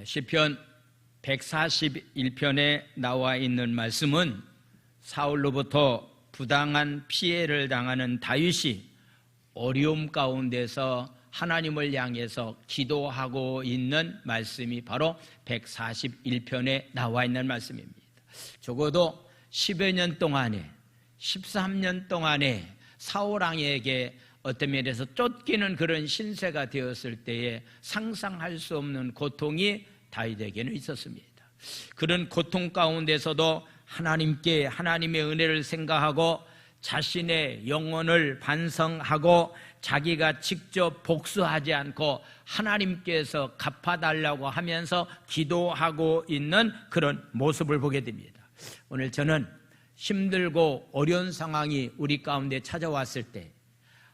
시편 141편에 나와 있는 말씀은 사울로부터 부당한 피해를 당하는 다윗이 어려움 가운데서 하나님을 향해서 기도하고 있는 말씀이 바로 141편에 나와 있는 말씀입니다. 적어도 10여 년 동안에 13년 동안에 사울왕에게 어떤 면에서 쫓기는 그런 신세가 되었을 때에 상상할 수 없는 고통이 다윗에게는 있었습니다. 그런 고통 가운데서도 하나님께 하나님의 은혜를 생각하고 자신의 영혼을 반성하고 자기가 직접 복수하지 않고 하나님께서 갚아달라고 하면서 기도하고 있는 그런 모습을 보게 됩니다. 오늘 저는 힘들고 어려운 상황이 우리 가운데 찾아왔을 때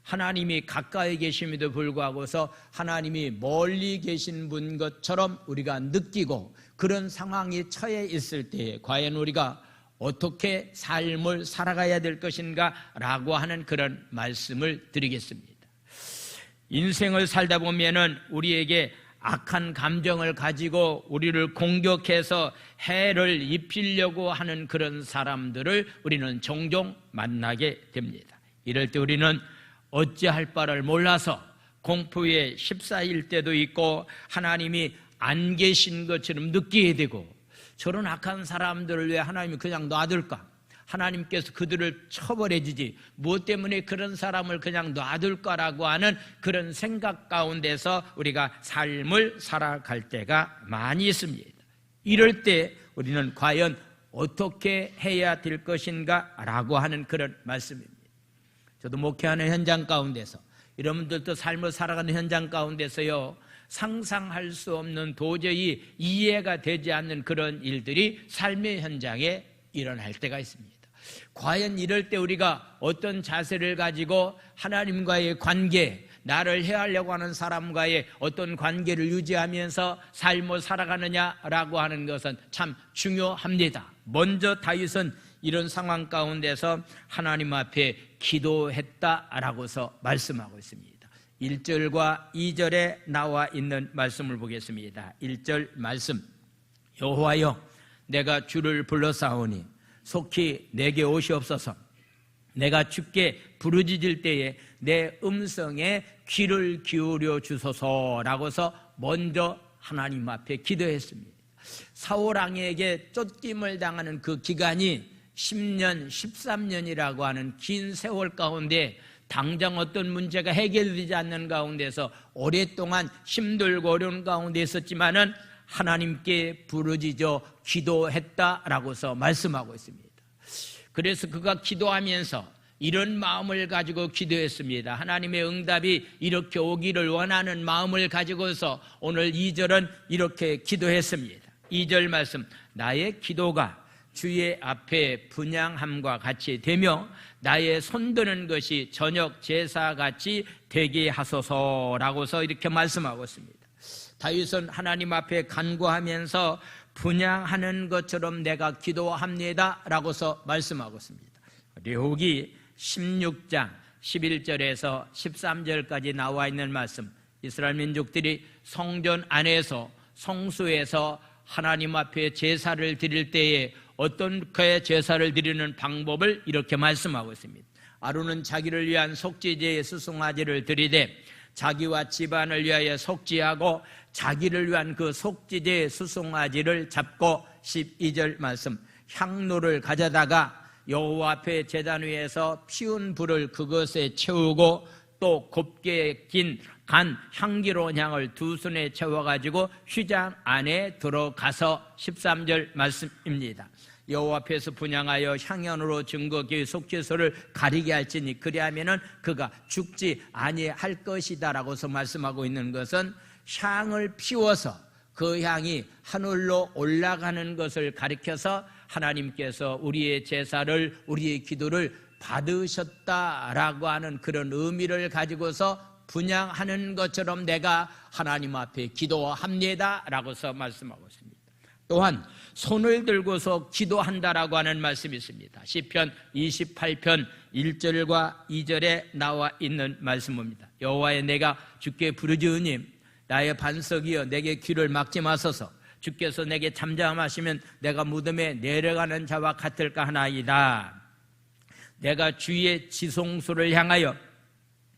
하나님이 가까이 계심에도 불구하고서 하나님이 멀리 계신 분 것처럼 우리가 느끼고 그런 상황이 처해 있을 때에 과연 우리가 어떻게 삶을 살아가야 될 것인가 라고 하는 그런 말씀을 드리겠습니다. 인생을 살다 보면은 우리에게 악한 감정을 가지고 우리를 공격해서 해를 입히려고 하는 그런 사람들을 우리는 종종 만나게 됩니다. 이럴 때 우리는 어찌할 바를 몰라서 공포에 휩싸일 때도 있고 하나님이 안 계신 것처럼 느끼게 되고 저런 악한 사람들을 왜 하나님이 그냥 놔둘까? 하나님께서 그들을 처벌해 주지 무엇 때문에 그런 사람을 그냥 놔둘까라고 하는 그런 생각 가운데서 우리가 삶을 살아갈 때가 많이 있습니다. 이럴 때 우리는 과연 어떻게 해야 될 것인가 라고 하는 그런 말씀입니다. 저도 목회하는 현장 가운데서 여러분들도 삶을 살아가는 현장 가운데서요 상상할 수 없는 도저히 이해가 되지 않는 그런 일들이 삶의 현장에 일어날 때가 있습니다. 과연 이럴 때 우리가 어떤 자세를 가지고 하나님과의 관계, 나를 해하려고 하는 사람과의 어떤 관계를 유지하면서 삶을 살아가느냐라고 하는 것은 참 중요합니다. 먼저 다윗은 이런 상황 가운데서 하나님 앞에 기도했다라고서 말씀하고 있습니다. 1절과 2절에 나와 있는 말씀을 보겠습니다. 1절 말씀, 여호와여 내가 주를 불러싸오니 속히 내게 오시옵소서. 내가 주께 부르짖을 때에 내 음성에 귀를 기울여 주소서라고서 먼저 하나님 앞에 기도했습니다. 사울왕에게 쫓김을 당하는 그 기간이 10년, 13년이라고 하는 긴 세월 가운데 당장 어떤 문제가 해결되지 않는 가운데서 오랫동안 힘들고 어려운 가운데 있었지만은 하나님께 부르짖어 기도했다라고서 말씀하고 있습니다. 그래서 그가 기도하면서 이런 마음을 가지고 기도했습니다. 하나님의 응답이 이렇게 오기를 원하는 마음을 가지고서 오늘 2절은 이렇게 기도했습니다. 2절 말씀, 나의 기도가 주의 앞에 분향함과 같이 되며 나의 손드는 것이 저녁 제사같이 되게 하소서라고서 이렇게 말씀하고 있습니다. 다윗은 하나님 앞에 간구하면서 분향하는 것처럼 내가 기도합니다 라고서 말씀하고 있습니다. 레위기 16장 11절에서 13절까지 나와 있는 말씀, 이스라엘 민족들이 성전 안에서 성소에서 하나님 앞에 제사를 드릴 때에 어떻게 제사를 드리는 방법을 이렇게 말씀하고 있습니다. 아론은 자기를 위한 속죄제의 수송아지를 드리되 자기와 집안을 위하여 속죄하고 자기를 위한 그 속죄제의 수송아지를 잡고 12절 말씀, 향로를 가져다가 여호와 앞에 제단 위에서 피운 불을 그것에 채우고 또 곱게 긴 간 향기로운 향을 두 손에 채워가지고 휘장 안에 들어가서 13절 말씀입니다. 여호와 앞에서 분향하여 향연으로 증거기의 속죄소를 가리게 할지니 그리하면은 그가 죽지 아니할 것이다라고서 말씀하고 있는 것은 향을 피워서 그 향이 하늘로 올라가는 것을 가리켜서 하나님께서 우리의 제사를, 우리의 기도를 받으셨다라고 하는 그런 의미를 가지고서 분향하는 것처럼 내가 하나님 앞에 기도합니다 라고서 말씀하고 있습니다. 또한 손을 들고서 기도한다라고 하는 말씀이 있습니다. 시편 28편 1절과 2절에 나와 있는 말씀입니다. 여호와여 내가 주께 부르짖으니 나의 반석이여 내게 귀를 막지 마소서. 주께서 내게 잠잠하시면 내가 무덤에 내려가는 자와 같을까 하나이다. 내가 주의 지성소를 향하여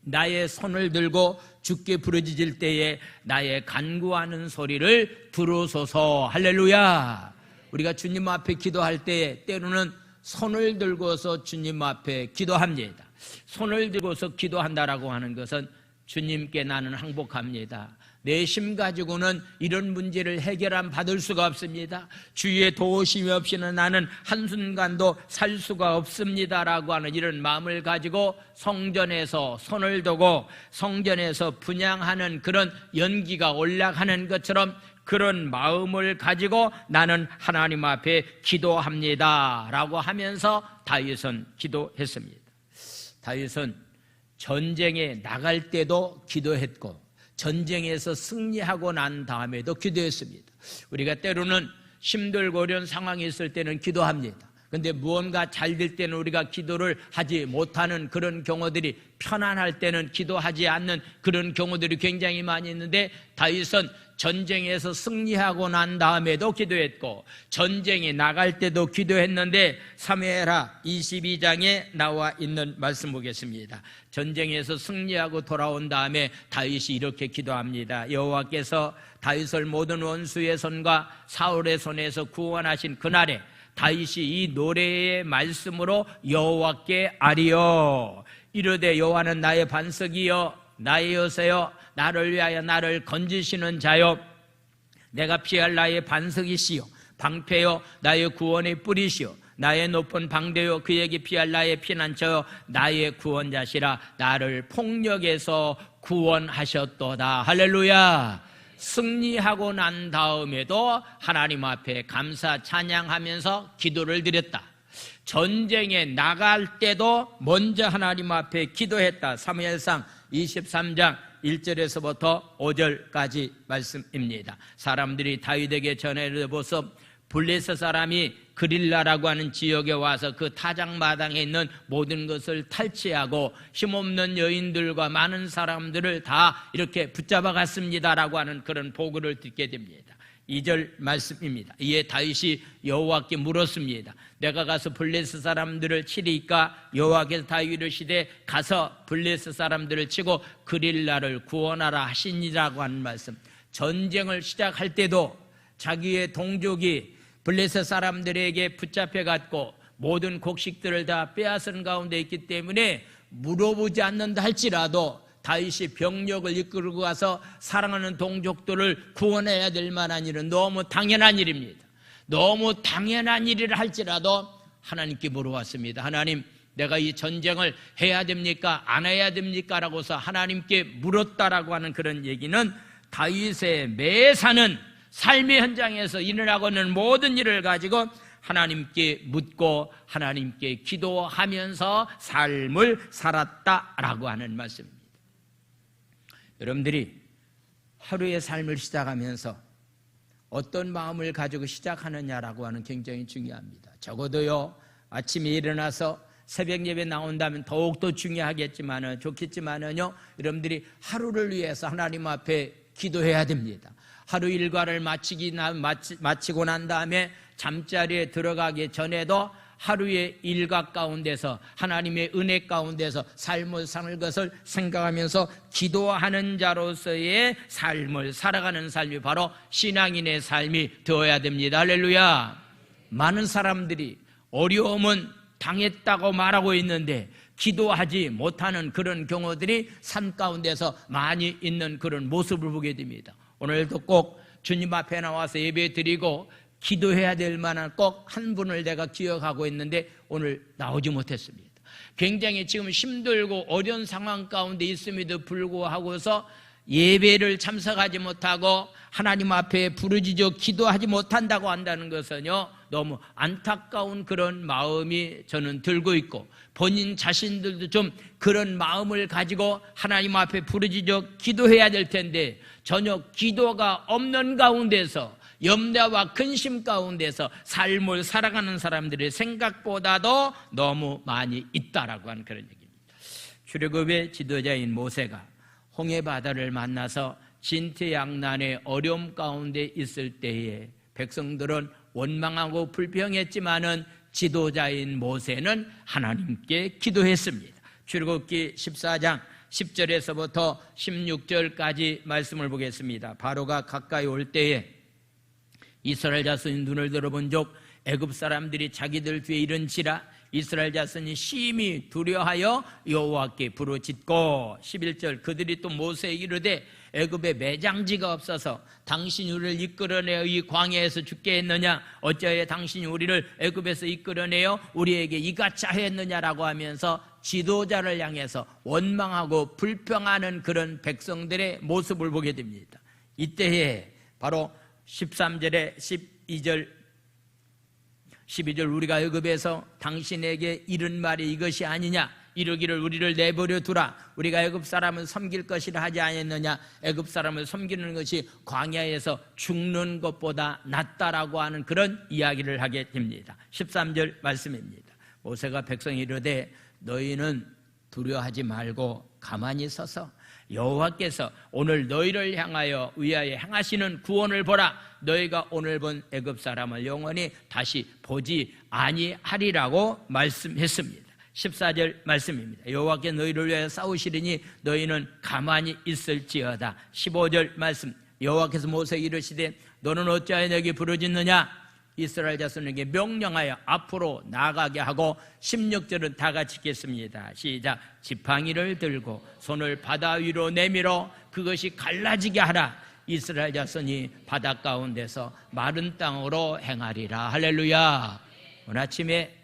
나의 손을 들고 주께 부르짖을 때에 나의 간구하는 소리를 들으소서. 할렐루야. 우리가 주님 앞에 기도할 때에 때로는 손을 들고서 주님 앞에 기도합니다. 손을 들고서 기도한다라고 하는 것은 주님께 나는 항복합니다. 내 힘 가지고는 이런 문제를 해결함 받을 수가 없습니다. 주의 도우심이 없이는 나는 한순간도 살 수가 없습니다라고 하는 이런 마음을 가지고 성전에서 손을 두고 성전에서 분향하는 그런 연기가 올라가는 것처럼 그런 마음을 가지고 나는 하나님 앞에 기도합니다 라고 하면서 다윗은 기도했습니다. 다윗은 전쟁에 나갈 때도 기도했고 전쟁에서 승리하고 난 다음에도 기도했습니다. 우리가 때로는 힘들고 어려운 상황이 있을 때는 기도합니다. 그런데 무언가 잘 될 때는 우리가 기도를 하지 못하는 그런 경우들이, 편안할 때는 기도하지 않는 그런 경우들이 굉장히 많이 있는데 다윗은 전쟁에서 승리하고 난 다음에도 기도했고 전쟁에 나갈 때도 기도했는데 사무엘하 22장에 나와 있는 말씀 보겠습니다. 전쟁에서 승리하고 돌아온 다음에 다윗이 이렇게 기도합니다. 여호와께서 다윗을 모든 원수의 손과 사울의 손에서 구원하신 그날에 다윗이 이 노래의 말씀으로 여호와께 아리어 이르되 여호와는 나의 반석이여 나의 요새여 나를 위하여 나를 건지시는 자여 내가 피할 나의 반석이시여 방패여 나의 구원의 뿌리시여 나의 높은 방대여 그에게 피할 나의 피난처여 나의 구원자시라 나를 폭력에서 구원하셨도다. 할렐루야. 승리하고 난 다음에도 하나님 앞에 감사 찬양하면서 기도를 드렸다. 전쟁에 나갈 때도 먼저 하나님 앞에 기도했다. 사무엘상 23장 1절에서부터 5절까지 말씀입니다. 사람들이 다윗에게 전해보소 블레셋 사람이 그릴라라고 하는 지역에 와서 그 타작마당에 있는 모든 것을 탈취하고 힘없는 여인들과 많은 사람들을 다 이렇게 붙잡아 갔습니다라고 하는 그런 보고를 듣게 됩니다. 2절 말씀입니다. 이에 다윗이 여호와께 물었습니다. 내가 가서 블레셋 사람들을 치리까? 여호와께서 다윗을 시되 가서 블레셋 사람들을 치고 그릴라를 구원하라 하시니라고 하는 말씀. 전쟁을 시작할 때도 자기의 동족이 블레셋 사람들에게 붙잡혀갔고 모든 곡식들을 다 빼앗은 가운데 있기 때문에 물어보지 않는다 할지라도 다윗이 병력을 이끌고 가서 사랑하는 동족들을 구원해야 될 만한 일은 너무 당연한 일입니다. 너무 당연한 일이라 할지라도 하나님께 물어봤습니다. 하나님, 내가 이 전쟁을 해야 됩니까? 안 해야 됩니까? 라고서 하나님께 물었다라고 하는 그런 얘기는 다윗의 매 사는 삶의 현장에서 일어나고 있는 모든 일을 가지고 하나님께 묻고 하나님께 기도하면서 삶을 살았다라고 하는 말씀입니다. 여러분들이 하루의 삶을 시작하면서 어떤 마음을 가지고 시작하느냐라고 하는 굉장히 중요합니다. 적어도요, 아침에 일어나서 새벽 예배 나온다면 더욱더 중요하겠지만은 좋겠지만은요, 여러분들이 하루를 위해서 하나님 앞에 기도해야 됩니다. 하루 일과를 마치고 난 다음에 잠자리에 들어가기 전에도 하루의 일과 가운데서 하나님의 은혜 가운데서 삶을 사는 것을 생각하면서 기도하는 자로서의 삶을 살아가는 삶이 바로 신앙인의 삶이 되어야 됩니다. 할렐루야. 많은 사람들이 어려움은 당했다고 말하고 있는데 기도하지 못하는 그런 경우들이 삶 가운데서 많이 있는 그런 모습을 보게 됩니다. 오늘도 꼭 주님 앞에 나와서 예배 드리고 기도해야 될 만한 꼭 한 분을 내가 기억하고 있는데 오늘 나오지 못했습니다. 굉장히 지금 힘들고 어려운 상황 가운데 있음에도 불구하고서 예배를 참석하지 못하고 하나님 앞에 부르짖어 기도하지 못한다고 한다는 것은요, 너무 안타까운 그런 마음이 저는 들고 있고 본인 자신들도 좀 그런 마음을 가지고 하나님 앞에 부르짖어 기도해야 될 텐데 전혀 기도가 없는 가운데서 염려와 근심 가운데서 삶을 살아가는 사람들의 생각보다도 너무 많이 있다라고 하는 그런 얘기입니다. 출애굽의 지도자인 모세가 홍해 바다를 만나서 진퇴양난의 어려움 가운데 있을 때에 백성들은 원망하고 불평했지만은 지도자인 모세는 하나님께 기도했습니다. 출애굽기 14장 10절에서부터 16절까지 말씀을 보겠습니다. 바로가 가까이 올 때에 이스라엘 자손이 눈을 들어본 적 애굽 사람들이 자기들 뒤에 이른지라 이스라엘 자손이 심히 두려워하여 여호와께 부르짖고 11절 그들이 또 모세에게 이르되 애굽에 매장지가 없어서 당신이 우리를 이끌어내어 이 광야에서 죽게 했느냐 어찌하여 당신이 우리를 애굽에서 이끌어내어 우리에게 이같이 하였느냐라고 하면서 지도자를 향해서 원망하고 불평하는 그런 백성들의 모습을 보게 됩니다. 이때에 바로 13절에 12절 우리가 애굽에서 당신에게 이른 말이 이것이 아니냐 이르기를 우리를 내버려 두라 우리가 애굽 사람을 섬길 것이라 하지 않았느냐 애굽 사람을 섬기는 것이 광야에서 죽는 것보다 낫다라고 하는 그런 이야기를 하게 됩니다. 13절 말씀입니다. 모세가 백성이 이르되 너희는 두려워하지 말고 가만히 서서 여호와께서 오늘 너희를 향하여 위하여 행하시는 구원을 보라 너희가 오늘 본 애굽 사람을 영원히 다시 보지 아니하리라고 말씀했습니다. 14절 말씀입니다. 여호와께 너희를 위하여 싸우시리니 너희는 가만히 있을지어다. 15절 말씀 여호와께서 모세에게 이르시되 너는 어찌하여 내게 부르짖느냐 이스라엘 자손에게 명령하여 앞으로 나가게 하고 16절은 다 같이 읽겠습니다. 시작. 지팡이를 들고 손을 바다 위로 내밀어 그것이 갈라지게 하라. 이스라엘 자손이 바다 가운데서 마른 땅으로 행하리라. 할렐루야. 오늘 아침에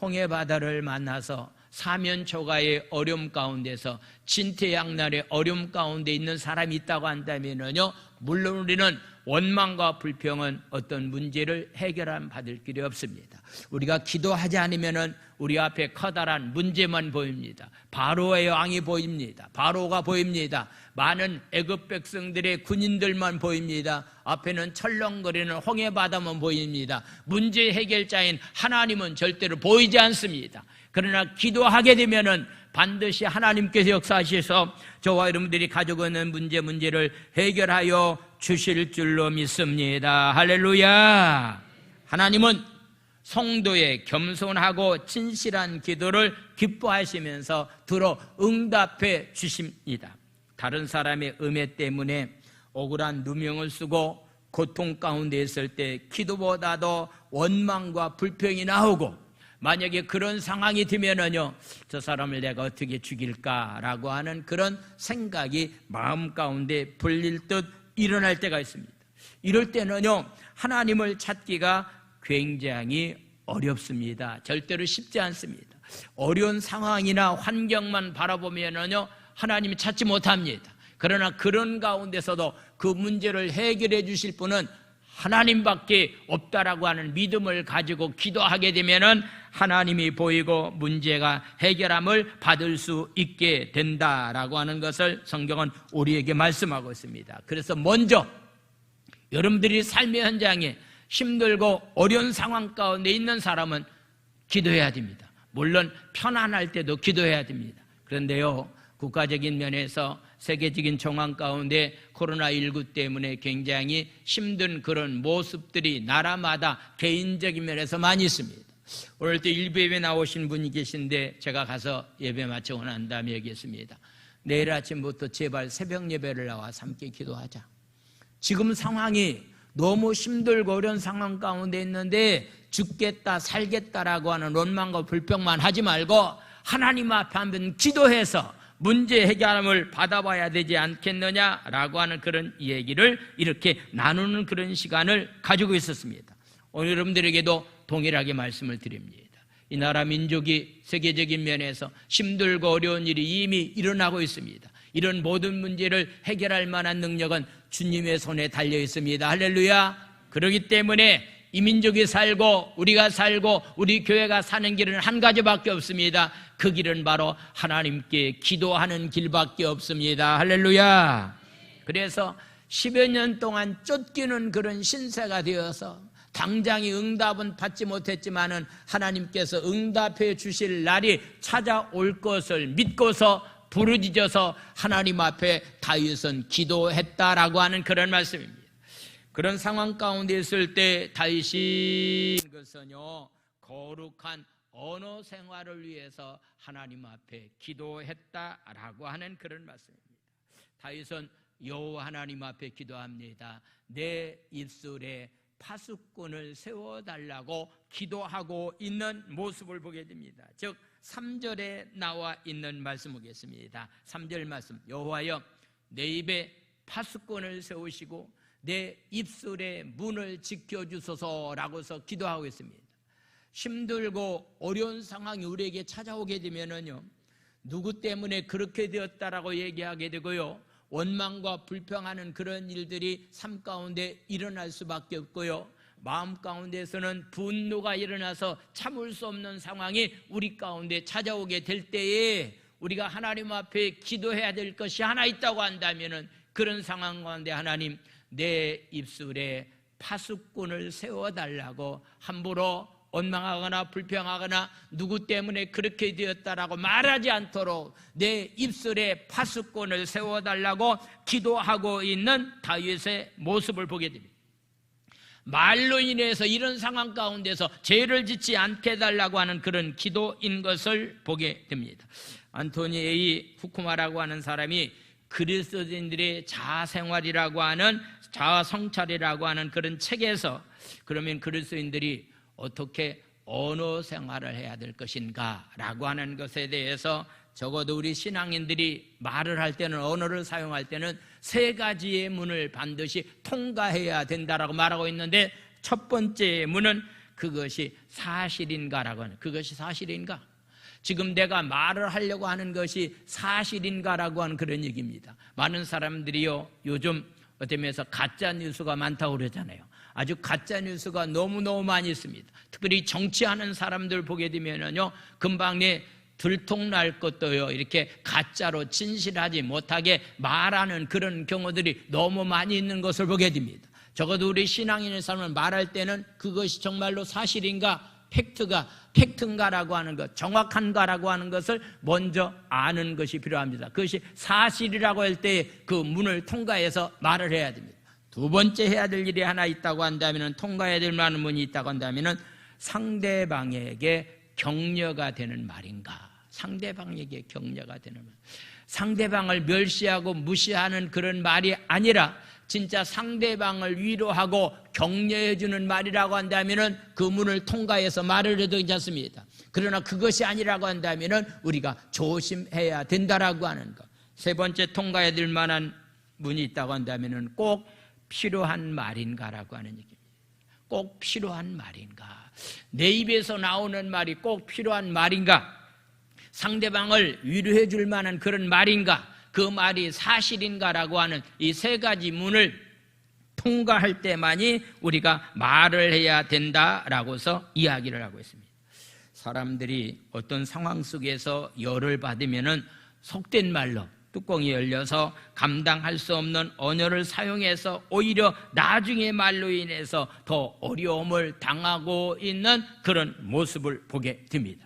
홍해바다를 만나서 사면초가의 어려움 가운데서 진퇴양난의 어려움 가운데 있는 사람이 있다고 한다면요 물론 우리는 원망과 불평은 어떤 문제를 해결함 받을 길이 없습니다. 우리가 기도하지 않으면 우리 앞에 커다란 문제만 보입니다. 바로의 왕이 보입니다. 바로가 보입니다. 많은 애굽 백성들의 군인들만 보입니다. 앞에는 철렁거리는 홍해바다만 보입니다. 문제 해결자인 하나님은 절대로 보이지 않습니다. 그러나 기도하게 되면은 반드시 하나님께서 역사하셔서 저와 여러분들이 가지고 있는 문제를 해결하여 주실 줄로 믿습니다. 할렐루야. 하나님은 성도의 겸손하고 진실한 기도를 기뻐하시면서 들어 응답해 주십니다. 다른 사람의 음해 때문에 억울한 누명을 쓰고 고통 가운데 있을 때 기도보다도 원망과 불평이 나오고 만약에 그런 상황이 되면은요, 저 사람을 내가 어떻게 죽일까라고 하는 그런 생각이 마음 가운데 불릴 듯 일어날 때가 있습니다. 이럴 때는요, 하나님을 찾기가 굉장히 어렵습니다. 절대로 쉽지 않습니다. 어려운 상황이나 환경만 바라보면은요, 하나님이 찾지 못합니다. 그러나 그런 가운데서도 그 문제를 해결해 주실 분은 하나님밖에 없다라고 하는 믿음을 가지고 기도하게 되면은 하나님이 보이고 문제가 해결함을 받을 수 있게 된다라고 하는 것을 성경은 우리에게 말씀하고 있습니다. 그래서 먼저 여러분들이 삶의 현장에 힘들고 어려운 상황 가운데 있는 사람은 기도해야 됩니다. 물론 편안할 때도 기도해야 됩니다. 그런데요, 국가적인 면에서 세계적인 정황 가운데 코로나19 때문에 굉장히 힘든 그런 모습들이 나라마다 개인적인 면에서 많이 있습니다. 오늘 또 일부 예배 나오신 분이 계신데 제가 가서 예배 마치고 난 다음에 얘기했습니다. 내일 아침부터 제발 새벽 예배를 나와서 함께 기도하자. 지금 상황이 너무 힘들고 어려운 상황 가운데 있는데 죽겠다 살겠다라고 하는 원망과 불평만 하지 말고 하나님 앞에 한번 기도해서 문제 해결함을 받아봐야 되지 않겠느냐라고 하는 그런 얘기를 이렇게 나누는 그런 시간을 가지고 있었습니다. 오늘 여러분들에게도 동일하게 말씀을 드립니다. 이 나라 민족이 세계적인 면에서 힘들고 어려운 일이 이미 일어나고 있습니다. 이런 모든 문제를 해결할 만한 능력은 주님의 손에 달려 있습니다. 할렐루야. 그렇기 때문에 이 민족이 살고 우리가 살고 우리 교회가 사는 길은 한 가지밖에 없습니다. 그 길은 바로 하나님께 기도하는 길밖에 없습니다. 할렐루야. 그래서 10여 년 동안 쫓기는 그런 신세가 되어서 당장의 응답은 받지 못했지만은 하나님께서 응답해 주실 날이 찾아올 것을 믿고서 부르짖어서 하나님 앞에 다윗은 기도했다라고 하는 그런 말씀입니다. 그런 상황 가운데 있을 때 다윗이 그것은요 거룩한 언어 생활을 위해서 하나님 앞에 기도했다라고 하는 그런 말씀입니다. 다윗은 여호와 하나님 앞에 기도합니다. 내 입술에 파수꾼을 세워달라고 기도하고 있는 모습을 보게 됩니다. 즉 3절에 나와 있는 말씀 보겠습니다. 3절 말씀, 여호와여 내 입에 파수꾼을 세우시고 내 입술의 문을 지켜주소서라고서 기도하고 있습니다. 힘들고 어려운 상황이 우리에게 찾아오게 되면은요 누구 때문에 그렇게 되었다라고 얘기하게 되고요 원망과 불평하는 그런 일들이 삶 가운데 일어날 수밖에 없고요 마음 가운데서는 분노가 일어나서 참을 수 없는 상황이 우리 가운데 찾아오게 될 때에 우리가 하나님 앞에 기도해야 될 것이 하나 있다고 한다면은 그런 상황 가운데 하나님 내 입술에 파수꾼을 세워달라고 함부로 원망하거나 불평하거나 누구 때문에 그렇게 되었다라고 말하지 않도록 내 입술에 파수꾼을 세워달라고 기도하고 있는 다윗의 모습을 보게 됩니다. 말로 인해서 이런 상황 가운데서 죄를 짓지 않게 해달라고 하는 그런 기도인 것을 보게 됩니다. 안토니 A. 후쿠마라고 하는 사람이 그리스도인들의 자아생활이라고 하는 자아성찰이라고 하는 그런 책에서 그러면 그리스도인들이 어떻게 언어 생활을 해야 될 것인가 라고 하는 것에 대해서 적어도 우리 신앙인들이 말을 할 때는 언어를 사용할 때는 3가지의 문을 반드시 통과해야 된다라고 말하고 있는데 첫 번째 문은 그것이 사실인가라고 하는 그것이 사실인가? 지금 내가 말을 하려고 하는 것이 사실인가라고 하는 그런 얘기입니다. 많은 사람들이요 요즘 어떤 면에서 가짜 뉴스가 많다고 그러잖아요. 아주 가짜 뉴스가 너무너무 많이 있습니다. 특별히 정치하는 사람들 보게 되면은요 금방 들통날 것도요 이렇게 가짜로 진실하지 못하게 말하는 그런 경우들이 너무 많이 있는 것을 보게 됩니다. 적어도 우리 신앙인의 삶을 말할 때는 그것이 정말로 사실인가 팩트인가라고 하는 것, 정확한가라고 하는 것을 먼저 아는 것이 필요합니다. 그것이 사실이라고 할 때 그 문을 통과해서 말을 해야 됩니다. 두 번째 해야 될 일이 하나 있다고 한다면 통과해야 될 많은 문이 있다고 한다면 상대방에게 격려가 되는 말인가? 상대방에게 격려가 되는 말. 상대방을 멸시하고 무시하는 그런 말이 아니라 진짜 상대방을 위로하고 격려해 주는 말이라고 한다면 그 문을 통과해서 말을 해도 괜찮습니다. 그러나 그것이 아니라고 한다면 우리가 조심해야 된다라고 하는 것. 세 번째 통과해야 될 만한 문이 있다고 한다면 꼭 필요한 말인가라고 하는 얘기입니다. 꼭 필요한 말인가? 내 입에서 나오는 말이 꼭 필요한 말인가? 상대방을 위로해 줄 만한 그런 말인가? 그 말이 사실인가라고 하는 이 3가지 문을 통과할 때만이 우리가 말을 해야 된다라고서 이야기를 하고 있습니다. 사람들이 어떤 상황 속에서 열을 받으면은 속된 말로 뚜껑이 열려서 감당할 수 없는 언어를 사용해서 오히려 나중에 말로 인해서 더 어려움을 당하고 있는 그런 모습을 보게 됩니다.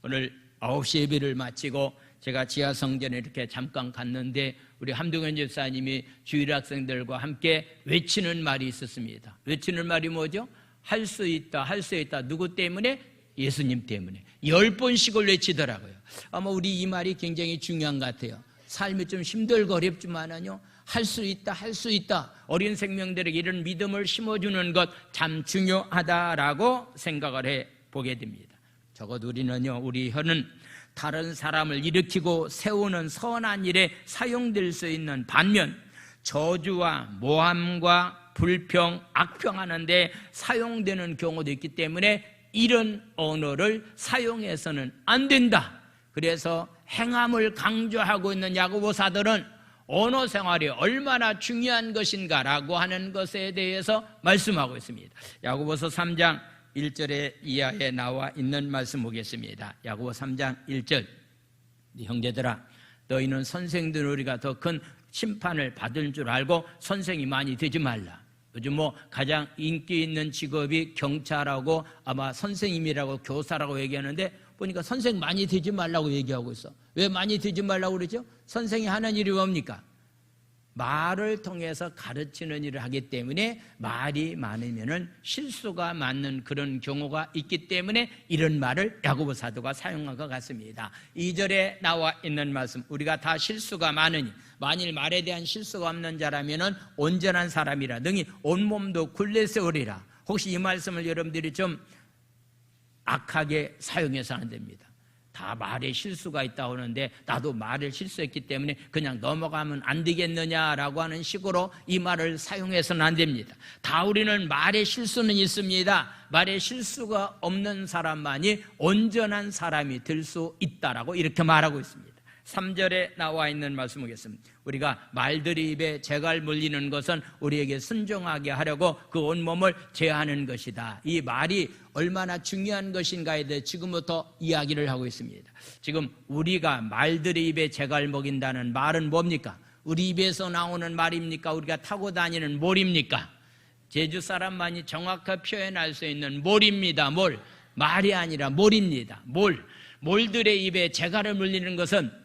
오늘 9시 예배를 마치고 제가 지하성전에 이렇게 잠깐 갔는데 우리 함동현 집사님이 주일 학생들과 함께 외치는 말이 있었습니다. 외치는 말이 뭐죠? 할 수 있다, 할 수 있다. 누구 때문에? 예수님 때문에. 10번씩을 외치더라고요. 아마 우리 이 말이 굉장히 중요한 것 같아요. 삶이 좀 힘들고 어렵지만은요, 할 수 있다, 할 수 있다. 어린 생명들에게 이런 믿음을 심어주는 것 참 중요하다라고 생각을 해 보게 됩니다. 적어도 우리는요, 우리 혀는 다른 사람을 일으키고 세우는 선한 일에 사용될 수 있는 반면 저주와 모함과 불평, 악평하는 데 사용되는 경우도 있기 때문에 이런 언어를 사용해서는 안 된다. 그래서 행함을 강조하고 있는 야고보 사도는 언어 생활이 얼마나 중요한 것인가라고 하는 것에 대해서 말씀하고 있습니다. 야고보서 3장 1절에 이하에 나와 있는 말씀 보겠습니다. 야고보 3장 1절. 형제들아, 너희는 선생들 우리가 더 큰 심판을 받을 줄 알고 선생이 많이 되지 말라. 요즘 가장 인기 있는 직업이 경찰하고 아마 선생님이라고 교사라고 얘기하는데 보니까 선생 많이 되지 말라고 얘기하고 있어. 왜 많이 되지 말라고 그러죠? 선생이 하는 일이 뭡니까? 말을 통해서 가르치는 일을 하기 때문에 말이 많으면은 실수가 많는 그런 경우가 있기 때문에 이런 말을 야고보 사도가 사용한 것 같습니다. 2절에 나와 있는 말씀, 우리가 다 실수가 많으니 만일 말에 대한 실수가 없는 자라면은 온전한 사람이라 능히 온몸도 굴레 세우리라. 혹시 이 말씀을 여러분들이 좀 악하게 사용해서는 안 됩니다. 다 말에 실수가 있다고 하는데 나도 말을 실수했기 때문에 그냥 넘어가면 안 되겠느냐라고 하는 식으로 이 말을 사용해서는 안 됩니다. 다 우리는 말에 실수는 있습니다. 말에 실수가 없는 사람만이 온전한 사람이 될 수 있다라고 이렇게 말하고 있습니다. 3절에 나와 있는 말씀 보겠습니다. 우리가 말들이 입에 재갈 물리는 것은 우리에게 순종하게 하려고 그 온몸을 제하는 것이다. 이 말이 얼마나 중요한 것인가에 대해 지금부터 이야기를 하고 있습니다. 지금 우리가 말들이 입에 재갈 먹인다는 말은 뭡니까? 우리 입에서 나오는 말입니까? 우리가 타고 다니는 몰입니까? 제주 사람만이 정확하게 표현할 수 있는 몰입니다. 몰. 말이 아니라 몰입니다. 몰. 몰들의 입에 재갈을 물리는 것은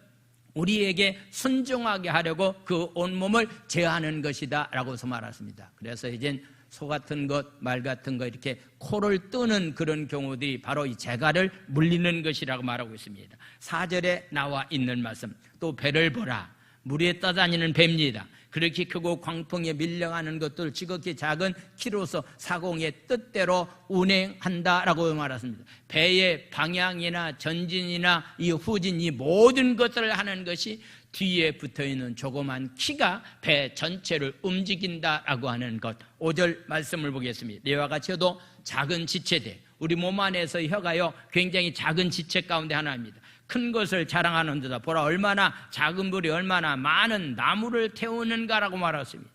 우리에게 순종하게 하려고 그 온몸을 제하는 것이다 라고서 말했습니다. 그래서 이젠 소 같은 것, 말 같은 것 이렇게 코를 뜨는 그런 경우들이 바로 이 재갈을 물리는 것이라고 말하고 있습니다. 4절에 나와 있는 말씀, 또 배를 보라. 물에 떠다니는 배입니다. 그렇게 크고 광풍에 밀려가는 것들 지극히 작은 키로서 사공의 뜻대로 운행한다라고 말했습니다. 배의 방향이나 전진이나 이 후진 이 모든 것들을 하는 것이 뒤에 붙어있는 조그만 키가 배 전체를 움직인다라고 하는 것. 5절 말씀을 보겠습니다. 이와 같이 도 작은 지체대, 우리 몸 안에서 혀가요 굉장히 작은 지체 가운데 하나입니다. 큰 것을 자랑하는 데다 보라 얼마나 작은 불이 얼마나 많은 나무를 태우는가라고 말했습니다.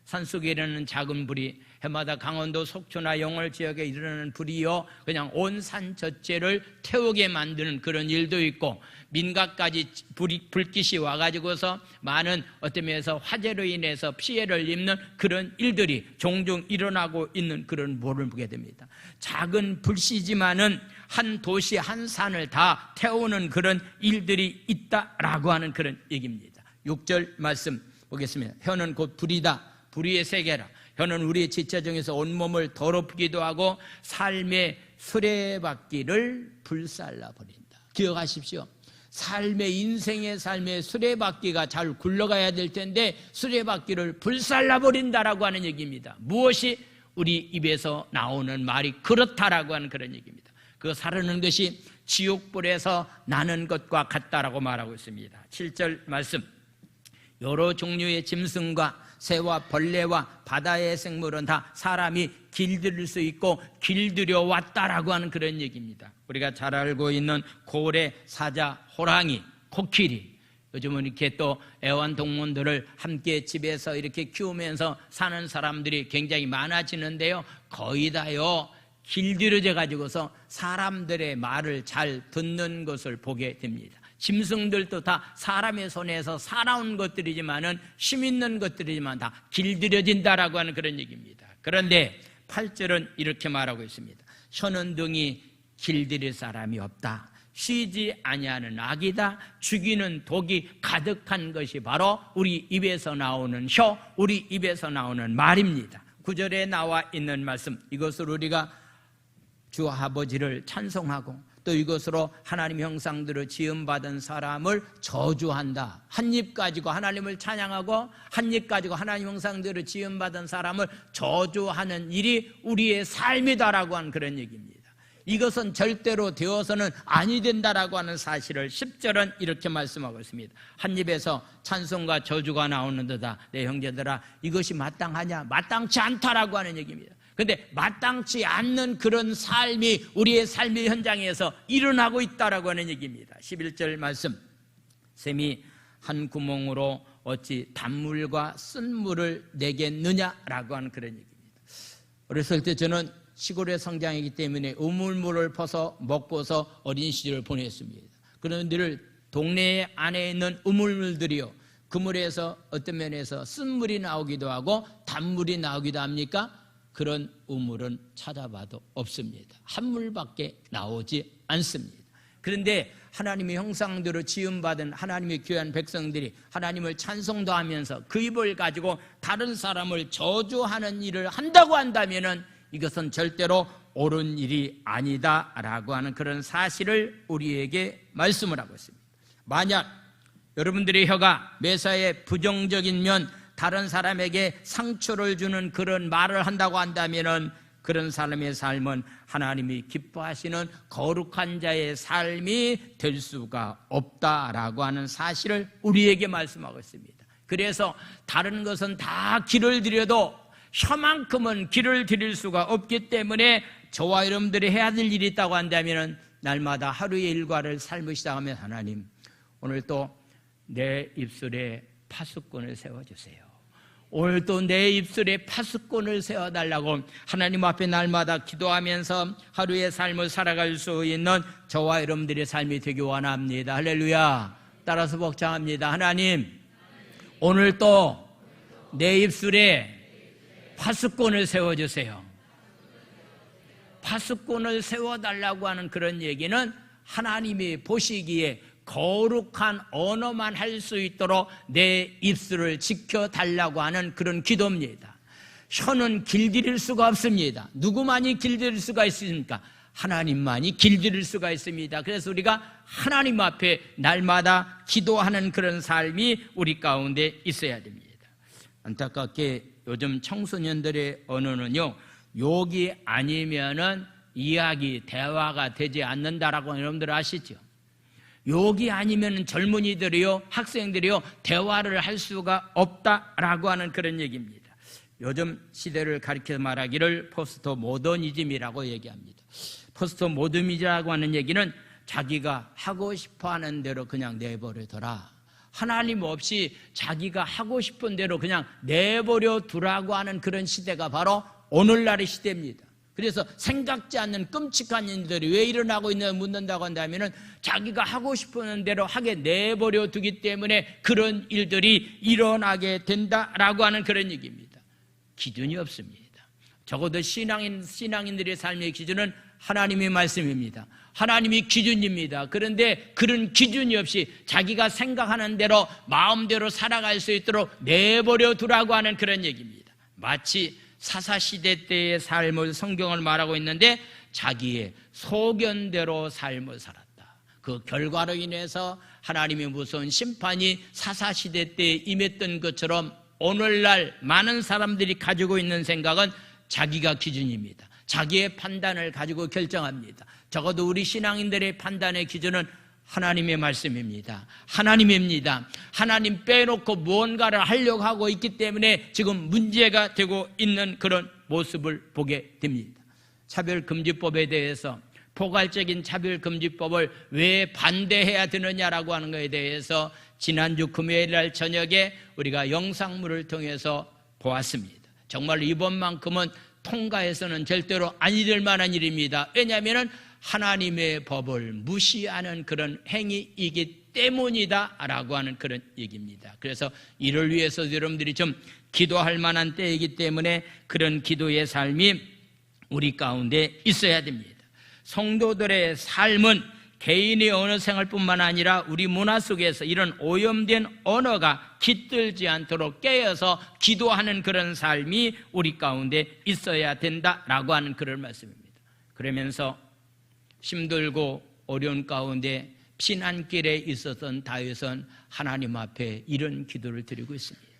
산속에 이르는 작은 불이 해마다 강원도 속초나 영월 지역에 이르는 불이요 그냥 온 산 전체를 태우게 만드는 그런 일도 있고, 민가까지 불빛이 와가지고서 많은 어떤 면에서 화재로 인해서 피해를 입는 그런 일들이 종종 일어나고 있는 그런 모를 보게 됩니다. 작은 불씨지만은 한 도시 한 산을 다 태우는 그런 일들이 있다라고 하는 그런 얘기입니다. 6절 말씀 보겠습니다. 혀는 곧 불이다. 불의의 세계라. 혀는 우리의 지체 중에서 온몸을 더럽히기도 하고 삶의 수레바퀴를 불살라 버린다. 기억하십시오. 삶의 인생의 삶의 수레바퀴가 잘 굴러가야 될 텐데 수레바퀴를 불살라 버린다라고 하는 얘기입니다. 무엇이? 우리 입에서 나오는 말이 그렇다라고 하는 그런 얘기입니다. 그 사르는 것이 지옥불에서 나는 것과 같다라고 말하고 있습니다. 7절 말씀, 여러 종류의 짐승과 새와 벌레와 바다의 생물은 다 사람이 길들일 수 있고 길들여 왔다라고 하는 그런 얘기입니다. 우리가 잘 알고 있는 고래, 사자, 호랑이, 코끼리, 요즘은 이렇게 또 애완동물들을 함께 집에서 이렇게 키우면서 사는 사람들이 굉장히 많아지는데요, 거의 다요 길들여져 가지고서 사람들의 말을 잘 듣는 것을 보게 됩니다. 짐승들도 다 사람의 손에서 살아온 것들이지만은 힘 있는 것들이지만 다 길들여진다라고 하는 그런 얘기입니다. 그런데 8절은 이렇게 말하고 있습니다. 혀는 등이 길들일 사람이 없다. 쉬지 아니하는 악이다. 죽이는 독이 가득한 것이 바로 우리 입에서 나오는 혀, 우리 입에서 나오는 말입니다. 9절에 나와 있는 말씀, 이것을 우리가 주 아버지를 찬송하고 또 이것으로 하나님 형상대로 지음받은 사람을 저주한다. 한 입 가지고 하나님을 찬양하고 한 입 가지고 하나님 형상대로 지음받은 사람을 저주하는 일이 우리의 삶이다라고 하는 그런 얘기입니다. 이것은 절대로 되어서는 아니 된다라고 하는 사실을 10절은 이렇게 말씀하고 있습니다. 한 입에서 찬송과 저주가 나오는 데다 내 형제들아 이것이 마땅하냐? 마땅치 않다라고 하는 얘기입니다. 그런데 마땅치 않는 그런 삶이 우리의 삶의 현장에서 일어나고 있다라고 하는 얘기입니다. 11절 말씀, 샘이 한 구멍으로 어찌 단물과 쓴물을 내겠느냐라고 하는 그런 얘기입니다. 어렸을 때 저는 시골에 성장했기 때문에 우물물을 퍼서 먹고서 어린 시절을 보냈습니다. 그런데 늘 동네 안에 있는 우물물들이요, 그 물에서 어떤 면에서 쓴물이 나오기도 하고 단물이 나오기도 합니까? 그런 우물은 찾아봐도 없습니다. 한 물밖에 나오지 않습니다. 그런데 하나님의 형상대로 지음받은 하나님의 귀한 백성들이 하나님을 찬송도 하면서 그 입을 가지고 다른 사람을 저주하는 일을 한다고 한다면 이것은 절대로 옳은 일이 아니다라고 하는 그런 사실을 우리에게 말씀을 하고 있습니다. 만약 여러분들의 혀가 매사에 부정적인 면, 다른 사람에게 상처를 주는 그런 말을 한다고 한다면 그런 사람의 삶은 하나님이 기뻐하시는 거룩한 자의 삶이 될 수가 없다라고 하는 사실을 우리에게 말씀하고 있습니다. 그래서 다른 것은 다 길을 들여도 혀만큼은 길을 들일 수가 없기 때문에 저와 여러분들이 해야 될 일이 있다고 한다면 날마다 하루의 일과를 삶을 시작하면 하나님, 오늘 또 내 입술에 파수꾼을 세워주세요. 오늘 또 내 입술에 파수꾼을 세워달라고 하나님 앞에 날마다 기도하면서 하루의 삶을 살아갈 수 있는 저와 여러분들의 삶이 되기 원합니다. 할렐루야. 따라서 복창합니다. 하나님, 오늘 또 내 입술에 파수꾼을 세워주세요. 파수꾼을 세워달라고 하는 그런 얘기는 하나님이 보시기에 거룩한 언어만 할 수 있도록 내 입술을 지켜달라고 하는 그런 기도입니다. 혀는 길들일 수가 없습니다. 누구만이 길들일 수가 있습니까? 하나님만이 길들일 수가 있습니다. 그래서 우리가 하나님 앞에 날마다 기도하는 그런 삶이 우리 가운데 있어야 됩니다. 안타깝게 요즘 청소년들의 언어는요, 욕이 아니면은 이야기, 대화가 되지 않는다라고 여러분들 아시죠? 욕이 아니면 젊은이들이요, 학생들이요, 대화를 할 수가 없다라고 하는 그런 얘기입니다. 요즘 시대를 가리켜 말하기를 포스트 모더니즘이라고 얘기합니다. 포스트 모더니즘이라고 하는 얘기는 자기가 하고 싶어 하는 대로 그냥 내버려둬라. 하나님 없이 자기가 하고 싶은 대로 그냥 내버려 두라고 하는 그런 시대가 바로 오늘날의 시대입니다. 그래서 생각지 않는 끔찍한 일들이 왜 일어나고 있느냐 묻는다고 한다면 자기가 하고 싶은 대로 하게 내버려 두기 때문에 그런 일들이 일어나게 된다라고 하는 그런 얘기입니다. 기준이 없습니다. 적어도 신앙인들의 삶의 기준은 하나님의 말씀입니다. 하나님이 기준입니다. 그런데 그런 기준이 없이 자기가 생각하는 대로 마음대로 살아갈 수 있도록 내버려 두라고 하는 그런 얘기입니다. 마치 사사시대 때의 삶을 성경을 말하고 있는데 자기의 소견대로 삶을 살았다. 그 결과로 인해서 하나님의 무서운 심판이 사사시대 때에 임했던 것처럼 오늘날 많은 사람들이 가지고 있는 생각은 자기가 기준입니다. 자기의 판단을 가지고 결정합니다. 적어도 우리 신앙인들의 판단의 기준은 하나님의 말씀입니다. 하나님입니다. 하나님 빼놓고 무언가를 하려고 하고 있기 때문에 지금 문제가 되고 있는 그런 모습을 보게 됩니다. 차별금지법에 대해서, 포괄적인 차별금지법을 왜 반대해야 되느냐라고 하는 것에 대해서 지난주 금요일 날 저녁에 우리가 영상물을 통해서 보았습니다. 정말 이번만큼은 통과해서는 절대로 아니 될 만한 일입니다. 왜냐하면 하나님의 법을 무시하는 그런 행위이기 때문이다라고 하는 그런 얘기입니다. 그래서 이를 위해서 여러분들이 좀 기도할 만한 때이기 때문에 그런 기도의 삶이 우리 가운데 있어야 됩니다. 성도들의 삶은 개인의 언어 생활뿐만 아니라 우리 문화 속에서 이런 오염된 언어가 깃들지 않도록 깨어서 기도하는 그런 삶이 우리 가운데 있어야 된다라고 하는 그런 말씀입니다. 그러면서 힘들고 어려운 가운데 피난길에 있었던 다윗은 하나님 앞에 이런 기도를 드리고 있습니다.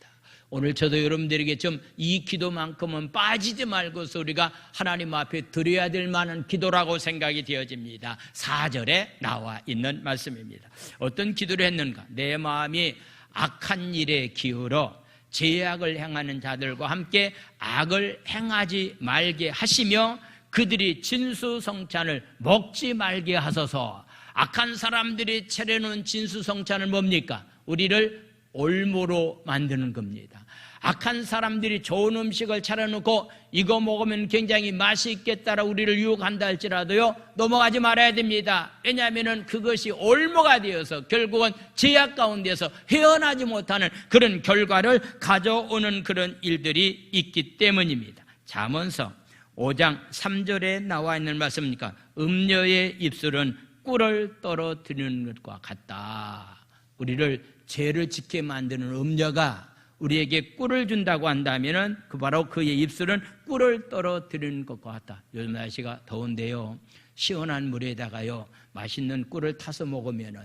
오늘 저도 여러분들에게 좀 이 기도만큼은 빠지지 말고서 우리가 하나님 앞에 드려야 될 만한 기도라고 생각이 되어집니다. 4절에 나와 있는 말씀입니다. 어떤 기도를 했는가? 내 마음이 악한 일에 기울어 죄악을 행하는 자들과 함께 악을 행하지 말게 하시며 그들이 진수성찬을 먹지 말게 하소서. 악한 사람들이 차려놓은 진수성찬은 뭡니까? 우리를 올무로 만드는 겁니다. 악한 사람들이 좋은 음식을 차려놓고 이거 먹으면 굉장히 맛있겠다라 우리를 유혹한다 할지라도요, 넘어가지 말아야 됩니다. 왜냐하면 그것이 올무가 되어서 결국은 죄악 가운데서 헤어나지 못하는 그런 결과를 가져오는 그런 일들이 있기 때문입니다. 잠언서 5장 3절에 나와 있는 말씀이니까 음녀의 입술은 꿀을 떨어뜨리는 것과 같다. 우리를 죄를 짓게 만드는 음녀가 우리에게 꿀을 준다고 한다면 바로 그의 입술은 꿀을 떨어뜨리는 것과 같다. 요즘 날씨가 더운데요, 시원한 물에다가요 맛있는 꿀을 타서 먹으면요,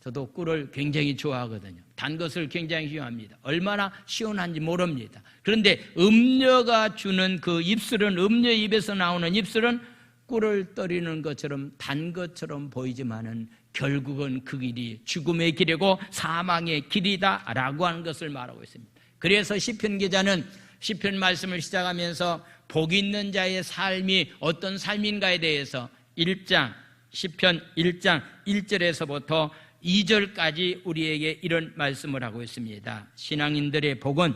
저도 꿀을 굉장히 좋아하거든요. 단 것을 굉장히 좋아합니다. 얼마나 시원한지 모릅니다. 그런데 음녀가 주는 그 입술은, 음녀 입에서 나오는 입술은 꿀을 떨이는 것처럼 단 것처럼 보이지만은 결국은 그 길이 죽음의 길이고 사망의 길이다라고 하는 것을 말하고 있습니다. 그래서 시편 기자는 시편 말씀을 시작하면서 복 있는 자의 삶이 어떤 삶인가에 대해서 시편 1장 1절에서부터 2절까지 우리에게 이런 말씀을 하고 있습니다. 신앙인들의 복은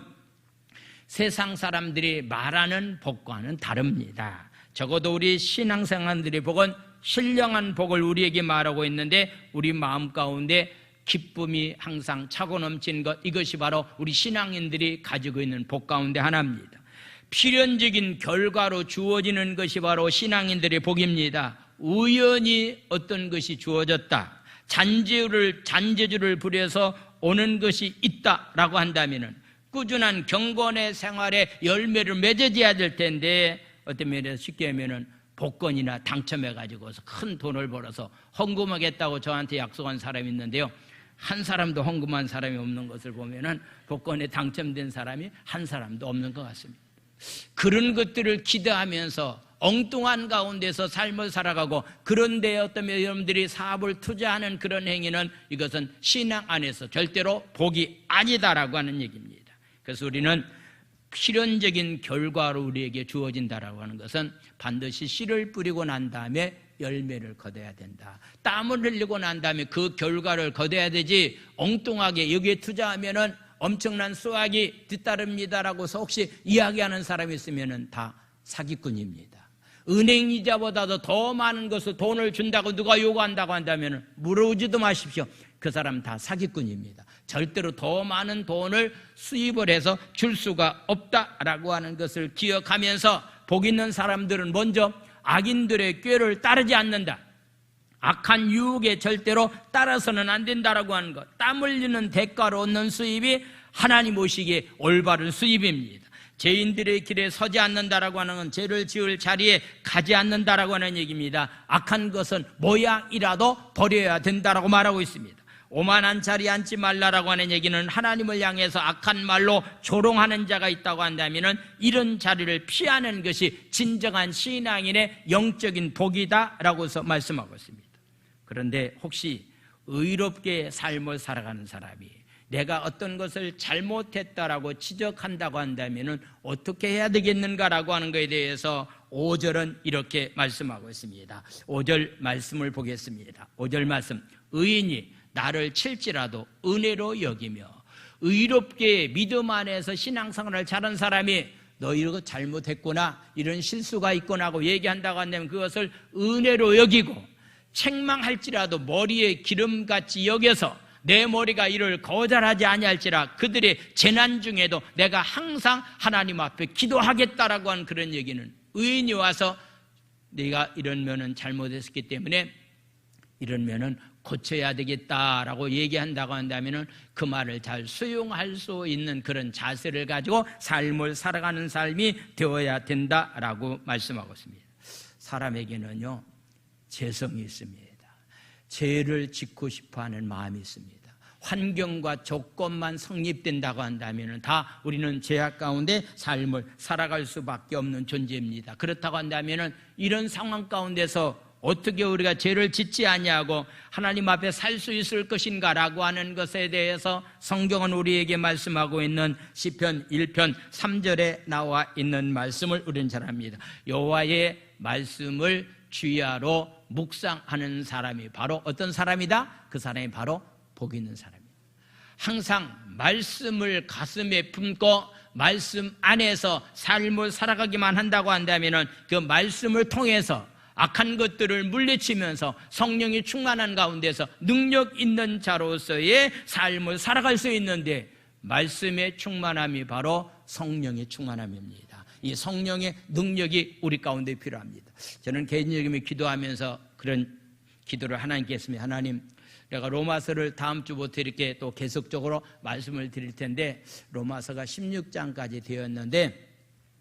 세상 사람들이 말하는 복과는 다릅니다. 적어도 우리 신앙생활들의 복은 신령한 복을 우리에게 말하고 있는데, 우리 마음 가운데 기쁨이 항상 차고 넘치는 것, 이것이 바로 우리 신앙인들이 가지고 있는 복 가운데 하나입니다. 필연적인 결과로 주어지는 것이 바로 신앙인들의 복입니다. 우연히 어떤 것이 주어졌다, 잔재주를 부려서 오는 것이 있다라고 한다면 꾸준한 경건의 생활에 열매를 맺어져야 될 텐데, 어떤 면에서 쉽게 하면은 복권이나 당첨해가지고서 큰 돈을 벌어서 헌금하겠다고 저한테 약속한 사람이 있는데요, 한 사람도 헌금한 사람이 없는 것을 보면은 복권에 당첨된 사람이 한 사람도 없는 것 같습니다. 그런 것들을 기대하면서 엉뚱한 가운데서 삶을 살아가고, 그런데 어떤 여러분들이 사업을 투자하는 그런 행위는, 이것은 신앙 안에서 절대로 복이 아니다라고 하는 얘기입니다. 그래서 우리는 실현적인 결과로 우리에게 주어진다라고 하는 것은 반드시 씨를 뿌리고 난 다음에 열매를 거둬야 된다. 땀을 흘리고 난 다음에 그 결과를 거둬야 되지, 엉뚱하게 여기에 투자하면은 엄청난 수확이 뒤따릅니다라고서 혹시 이야기하는 사람이 있으면은 다 사기꾼입니다. 은행 이자보다도 더 많은 것을 돈을 준다고 누가 요구한다고 한다면 물어보지도 마십시오. 그 사람 다 사기꾼입니다. 절대로 더 많은 돈을 수입을 해서 줄 수가 없다라고 하는 것을 기억하면서, 복 있는 사람들은 먼저 악인들의 꾀를 따르지 않는다, 악한 유혹에 절대로 따라서는 안 된다라고 하는 것, 땀 흘리는 대가로 얻는 수입이 하나님 오시기에 올바른 수입입니다. 죄인들의 길에 서지 않는다라고 하는 건 죄를 지을 자리에 가지 않는다라고 하는 얘기입니다. 악한 것은 모양이라도 버려야 된다라고 말하고 있습니다. 오만한 자리에 앉지 말라라고 하는 얘기는 하나님을 향해서 악한 말로 조롱하는 자가 있다고 한다면 이런 자리를 피하는 것이 진정한 신앙인의 영적인 복이다라고 해서 말씀하고 있습니다. 그런데 혹시 의롭게 삶을 살아가는 사람이 내가 어떤 것을 잘못했다라고 지적한다고 한다면 어떻게 해야 되겠는가라고 하는 것에 대해서 5절은 이렇게 말씀하고 있습니다. 5절 말씀을 보겠습니다. 5절 말씀, 의인이 나를 칠지라도 은혜로 여기며, 의롭게 믿음 안에서 신앙생활을 잘한 사람이 너 이거 잘못했구나, 이런 실수가 있구나 하고 얘기한다고 한다면 그것을 은혜로 여기고, 책망할지라도 머리에 기름같이 여겨서 내 머리가 이를 거절하지 아니할지라 그들의 재난 중에도 내가 항상 하나님 앞에 기도하겠다라고 하는 그런 얘기는, 의인이 와서 내가 이런 면은 잘못했기 때문에 이런 면은 고쳐야 되겠다라고 얘기한다고 한다면 그 말을 잘 수용할 수 있는 그런 자세를 가지고 삶을 살아가는 삶이 되어야 된다라고 말씀하고 있습니다. 사람에게는요, 재성이 있습니다. 죄를 짓고 싶어하는 마음이 있습니다. 환경과 조건만 성립된다고 한다면 다 우리는 죄악 가운데 삶을 살아갈 수밖에 없는 존재입니다. 그렇다고 한다면 이런 상황 가운데서 어떻게 우리가 죄를 짓지 아니하고 하나님 앞에 살 수 있을 것인가라고 하는 것에 대해서 성경은 우리에게 말씀하고 있는 시편 1편 3절에 나와 있는 말씀을 우리는 잘 압니다. 여호와의 말씀을 주야로 묵상하는 사람이 바로 어떤 사람이다? 그 사람이 바로 복 있는 사람입니다. 항상 말씀을 가슴에 품고 말씀 안에서 삶을 살아가기만 한다고 한다면 그 말씀을 통해서 악한 것들을 물리치면서 성령이 충만한 가운데서 능력 있는 자로서의 삶을 살아갈 수 있는데, 말씀의 충만함이 바로 성령의 충만함입니다. 이 성령의 능력이 우리 가운데 필요합니다. 저는 개인적으로 기도하면서 그런 기도를 하나님께 했습니다. 하나님, 내가 로마서를 다음 주부터 이렇게 또 계속적으로 말씀을 드릴 텐데 로마서가 16장까지 되었는데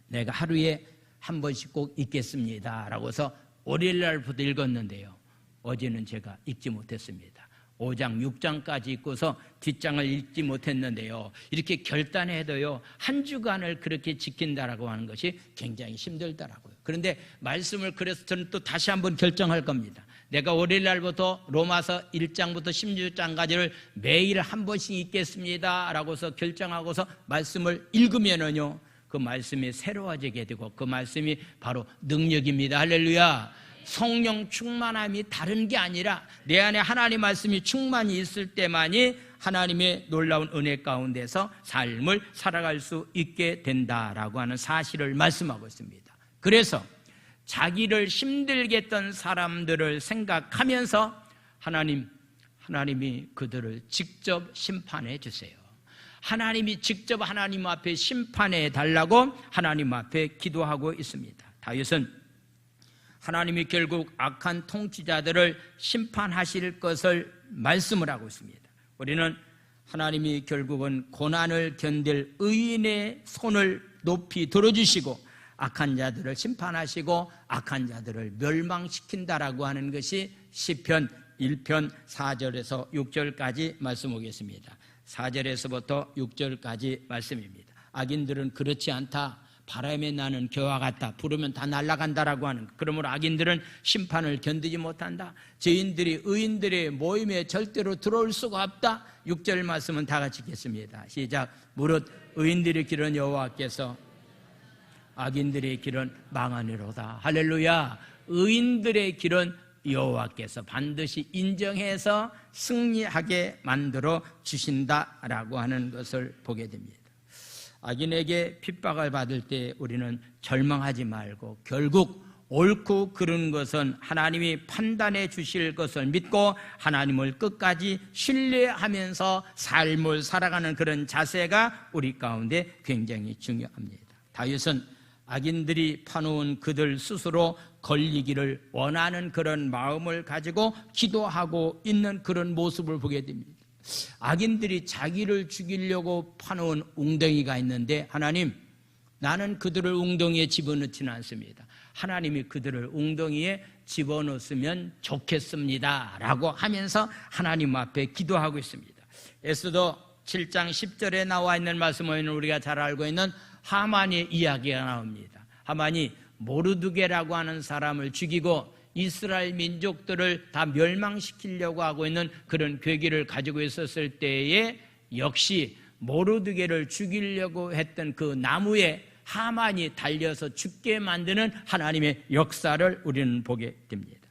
내가 하루에 한 번씩 꼭 읽겠습니다 라고 해서 월요일 날부터 읽었는데요, 어제는 제가 읽지 못했습니다. 5장, 6장까지 읽고서 뒷장을 읽지 못했는데요, 이렇게 결단해도요 한 주간을 그렇게 지킨다라고 하는 것이 굉장히 힘들더라고요. 그런데 말씀을 그래서 저는 또 다시 한번 결정할 겁니다. 내가 월요일 날부터 로마서 1장부터 16장까지를 매일 한 번씩 읽겠습니다 라고 해서 결정하고서 말씀을 읽으면은요 그 말씀이 새로워지게 되고 그 말씀이 바로 능력입니다. 할렐루야. 성령 충만함이 다른 게 아니라 내 안에 하나님 말씀이 충만히 있을 때만이 하나님의 놀라운 은혜 가운데서 삶을 살아갈 수 있게 된다라고 하는 사실을 말씀하고 있습니다. 그래서 자기를 힘들게 했던 사람들을 생각하면서 하나님이 그들을 직접 심판해 주세요. 하나님이 직접 하나님 앞에 심판해 달라고 하나님 앞에 기도하고 있습니다. 다윗은 하나님이 결국 악한 통치자들을 심판하실 것을 말씀을 하고 있습니다. 우리는 하나님이 결국은 고난을 견딜 의인의 손을 높이 들어주시고 악한 자들을 심판하시고 악한 자들을 멸망시킨다라고 하는 것이 시편 1편 4절에서 6절까지 말씀 오겠습니다. 4절에서부터 6절까지 말씀입니다. 악인들은 그렇지 않다. 바람에 나는 겨와 같다. 부르면 다 날아간다라고 하는 것. 그러므로 악인들은 심판을 견디지 못한다. 죄인들이 의인들의 모임에 절대로 들어올 수가 없다. 6절 말씀은 다 같이 읽겠습니다. 시작. 무릇 의인들의 길은 여호와께서 악인들의 길은 망하니로다. 할렐루야. 의인들의 길은 여호와께서 반드시 인정해서 승리하게 만들어 주신다라고 하는 것을 보게 됩니다. 악인에게 핍박을 받을 때 우리는 절망하지 말고 결국 옳고 그른 것은 하나님이 판단해 주실 것을 믿고 하나님을 끝까지 신뢰하면서 삶을 살아가는 그런 자세가 우리 가운데 굉장히 중요합니다. 다윗은 악인들이 파놓은 그들 스스로 걸리기를 원하는 그런 마음을 가지고 기도하고 있는 그런 모습을 보게 됩니다. 악인들이 자기를 죽이려고 파놓은 웅덩이가 있는데 하나님, 나는 그들을 웅덩이에 집어넣지는 않습니다. 하나님이 그들을 웅덩이에 집어넣으면 좋겠습니다 라고 하면서 하나님 앞에 기도하고 있습니다. 에스더 7장 10절에 나와 있는 말씀은 우리가 잘 알고 있는 하만의 이야기가 나옵니다. 하만이 모르드게라고 하는 사람을 죽이고 이스라엘 민족들을 다 멸망시키려고 하고 있는 그런 계기를 가지고 있었을 때에 역시 모르드게를 죽이려고 했던 그 나무에 하만이 달려서 죽게 만드는 하나님의 역사를 우리는 보게 됩니다.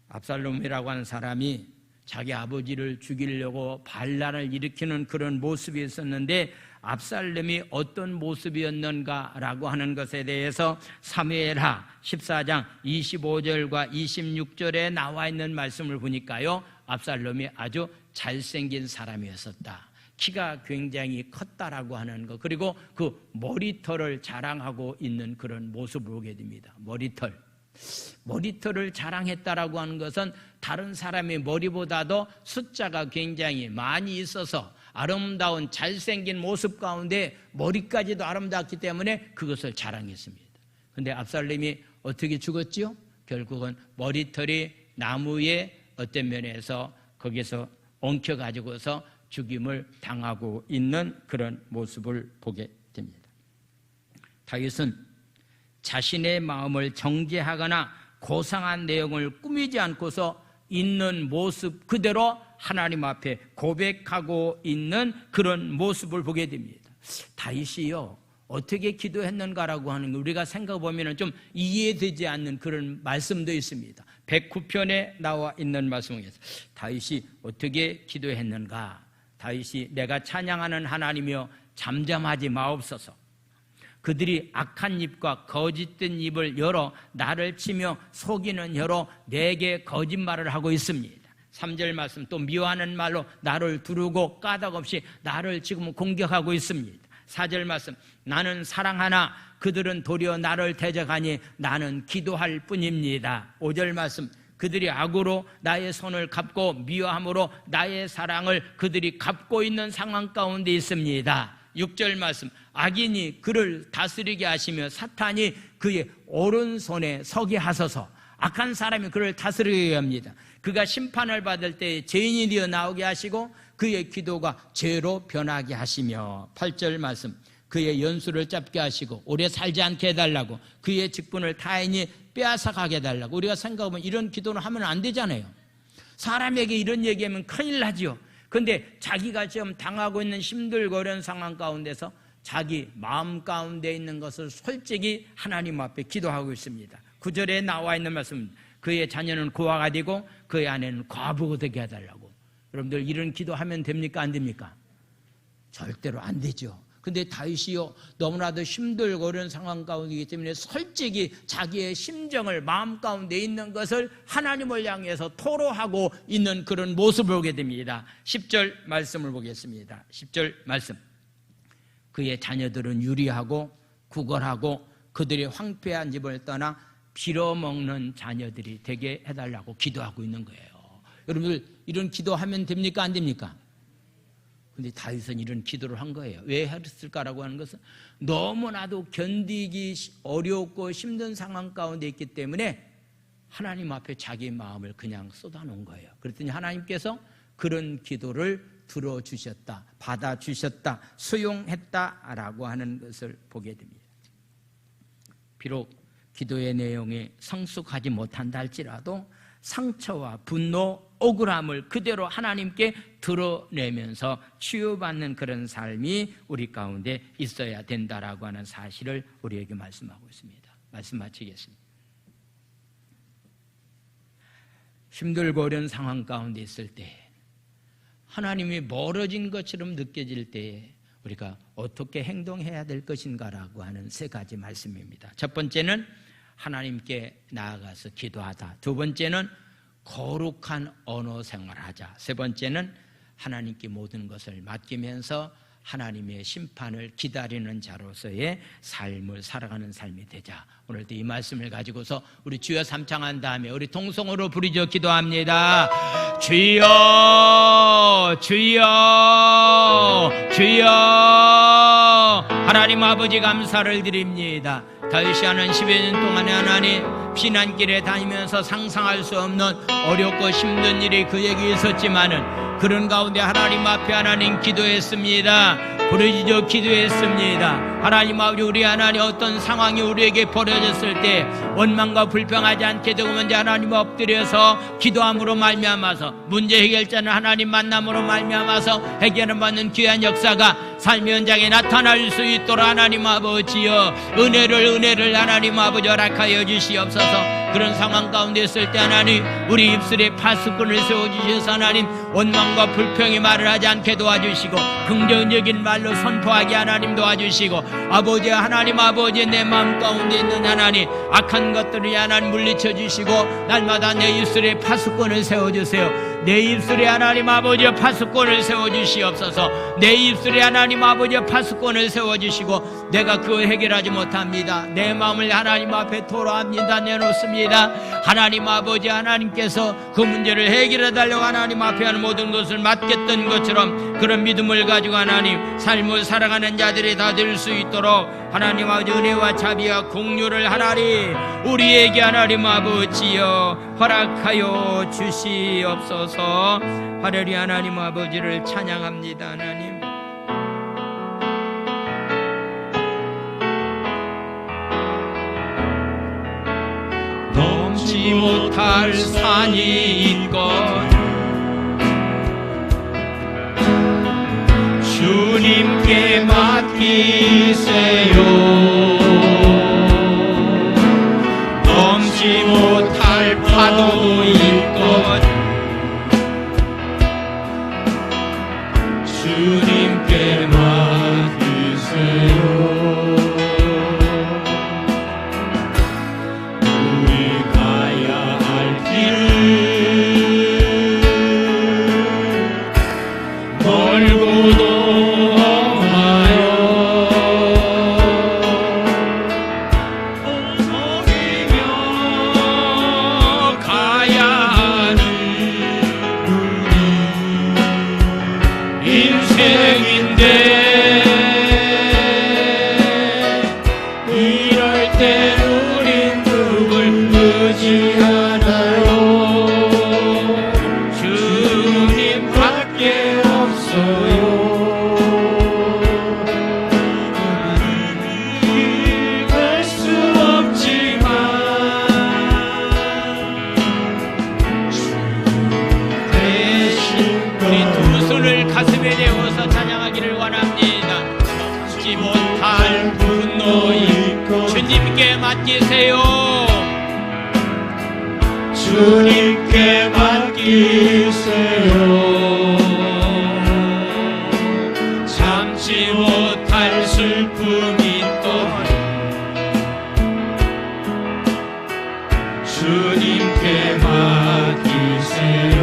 압살롬이라고 하는 사람이 자기 아버지를 죽이려고 반란을 일으키는 그런 모습이 있었는데 압살롬이 어떤 모습이었는가라고 하는 것에 대해서 사무엘하 14장 25절과 26절에 나와 있는 말씀을 보니까요, 압살롬이 아주 잘생긴 사람이었었다. 키가 굉장히 컸다라고 하는 것, 그리고 그 머리털을 자랑하고 있는 그런 모습을 보게 됩니다. 머리털을 자랑했다라고 하는 것은 다른 사람의 머리보다도 숫자가 굉장히 많이 있어서 아름다운 잘생긴 모습 가운데 머리까지도 아름답기 때문에 그것을 자랑했습니다. 그런데 압살롬이 어떻게 죽었지요? 결국은 머리털이 나무의 어떤 면에서 거기서 엉켜가지고서 죽임을 당하고 있는 그런 모습을 보게 됩니다. 다윗은 자신의 마음을 정죄하거나 고상한 내용을 꾸미지 않고서 있는 모습 그대로 하나님 앞에 고백하고 있는 그런 모습을 보게 됩니다. 다윗이요, 어떻게 기도했는가라고 하는 거 우리가 생각해보면 좀 이해되지 않는 그런 말씀도 있습니다. 109편에 나와 있는 말씀에서 다윗이 어떻게 기도했는가. 다윗이 내가 찬양하는 하나님이여 잠잠하지 마옵소서. 그들이 악한 입과 거짓된 입을 열어 나를 치며 속이는 혀로 내게 거짓말을 하고 있습니다. 3절 말씀 또 미워하는 말로 나를 두르고 까닭없이 나를 지금 공격하고 있습니다. 4절 말씀 나는 사랑하나 그들은 도리어 나를 대적하니 나는 기도할 뿐입니다. 5절 말씀 그들이 악으로 나의 손을 갚고 미워함으로 나의 사랑을 그들이 갚고 있는 상황 가운데 있습니다. 6절 말씀, 악인이 그를 다스리게 하시며 사탄이 그의 오른손에 서게 하소서. 악한 사람이 그를 다스리게 합니다. 그가 심판을 받을 때 죄인이 되어 나오게 하시고 그의 기도가 죄로 변하게 하시며 8절 말씀, 그의 연수를 짧게 하시고 오래 살지 않게 해달라고 그의 직분을 타인이 빼앗아가게 해달라고. 우리가 생각하면 이런 기도는 하면 안 되잖아요. 사람에게 이런 얘기하면 큰일 나죠. 그런데 자기가 지금 당하고 있는 힘들고 어려운 상황 가운데서 자기 마음 가운데 있는 것을 솔직히 하나님 앞에 기도하고 있습니다. 9절에 나와 있는 말씀, 그의 자녀는 고아가 되고 그의 아내는 과부가 되게 해달라고. 여러분들 이런 기도하면 됩니까? 안 됩니까? 절대로 안 되죠. 근데 다윗이요, 너무나도 힘들고 어려운 상황 가운데이기 때문에 솔직히 자기의 심정을, 마음 가운데 있는 것을 하나님을 향해서 토로하고 있는 그런 모습을 보게 됩니다. 10절 말씀을 보겠습니다. 10절 말씀, 그의 자녀들은 유리하고 구걸하고 그들의 황폐한 집을 떠나 빌어먹는 자녀들이 되게 해달라고 기도하고 있는 거예요. 여러분들 이런 기도하면 됩니까? 안 됩니까? 근데 다윗은 이런 기도를 한 거예요. 왜 했을까라고 하는 것은 너무나도 견디기 어렵고 힘든 상황 가운데 있기 때문에 하나님 앞에 자기 마음을 그냥 쏟아놓은 거예요. 그랬더니 하나님께서 그런 기도를 들어주셨다, 받아주셨다, 수용했다라고 하는 것을 보게 됩니다. 비록 기도의 내용이 성숙하지 못한다 할지라도 상처와 분노, 억울함을 그대로 하나님께 드러내면서 치유받는 그런 삶이 우리 가운데 있어야 된다라고 하는 사실을 우리에게 말씀하고 있습니다. 말씀 마치겠습니다. 힘들고 어려운 상황 가운데 있을 때 하나님이 멀어진 것처럼 느껴질 때 우리가 어떻게 행동해야 될 것인가라고 하는 세 가지 말씀입니다. 첫 번째는 하나님께 나아가서 기도하다. 두 번째는 거룩한 언어 생활하자. 세 번째는 하나님께 모든 것을 맡기면서 하나님의 심판을 기다리는 자로서의 삶을 살아가는 삶이 되자. 오늘도 이 말씀을 가지고서 우리 주여 삼창한 다음에 우리 통성으로 부르짖어 기도합니다. 주여, 주여, 주여. 하나님 아버지 감사를 드립니다. 다윗이 하는 10여 년 동안에 하나님 피난길에 다니면서 상상할 수 없는 어렵고 힘든 일이 그에게 있었지만은 그런 가운데 하나님 앞에 하나님 기도했습니다. 부르짖어 기도했습니다. 하나님 아버지, 우리 하나님 어떤 상황이 우리에게 벌어졌을 때 원망과 불평하지 않게 되고 먼저 하나님 엎드려서 기도함으로 말미암아서 문제 해결자는 하나님 만남으로 말미암아서 해결을 받는 귀한 역사가 삶의 현장에 나타날 수 있도록 하나님 아버지여 은혜를 하나님 아버지 허락하여 주시옵소서. 그런 상황 가운데 있을 때 하나님 우리 입술에 파수꾼을 세워주셔서 하나님 원망과 불평의 말을 하지 않게 도와주시고 긍정적인 말로 선포하게 하나님 도와주시고 아버지 하나님 아버지 내 마음 가운데 있는 하나님 악한 것들을 하나님 물리쳐 주시고 날마다 내 입술에 파수꾼을 세워주세요. 내 입술에 하나님 아버지 파수꾼을 세워주시옵소서. 내 입술에 하나님 아버지 파수꾼을 세워주시고 내가 그거 해결하지 못합니다. 내 마음을 하나님 앞에 토로합니다. 내놓습니다. 하나님 아버지 하나님께서 그 문제를 해결해 달라고 하나님 앞에 하는 모든 것을 맡겼던 것처럼 그런 믿음을 가지고 하나님 삶을 살아가는 자들이 다 될 수 있도록 하나님 아버지 은혜와 자비와 공유를 하나님 우리에게 하나님 아버지여 허락하여 주시옵소서. 하늘이 하나님 아버지를 찬양합니다. 하나님 넘지 못할 산이 있건 주님께 맡기세요. 넘지 못할 파도 있건 주님께 맡기세요. 우리 가야 할 길은 멀고도 험하여 못할 분노이 주님께 맡기세요. 주님께 맡기세요. 참지 못할 슬픔이 또한 주님께 맡기세요.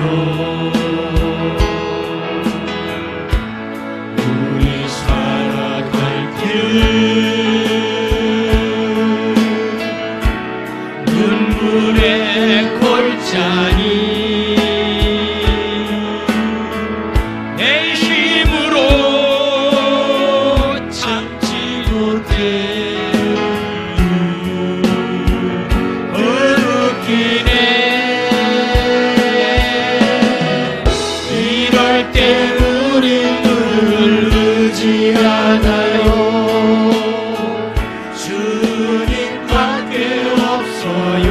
우리 살아갈 길 눈물의 골짜기 내 힘으로 참지 못해 흐르기네. 이럴 때 우린 늘 의지 않아요. 주님밖에 없어요.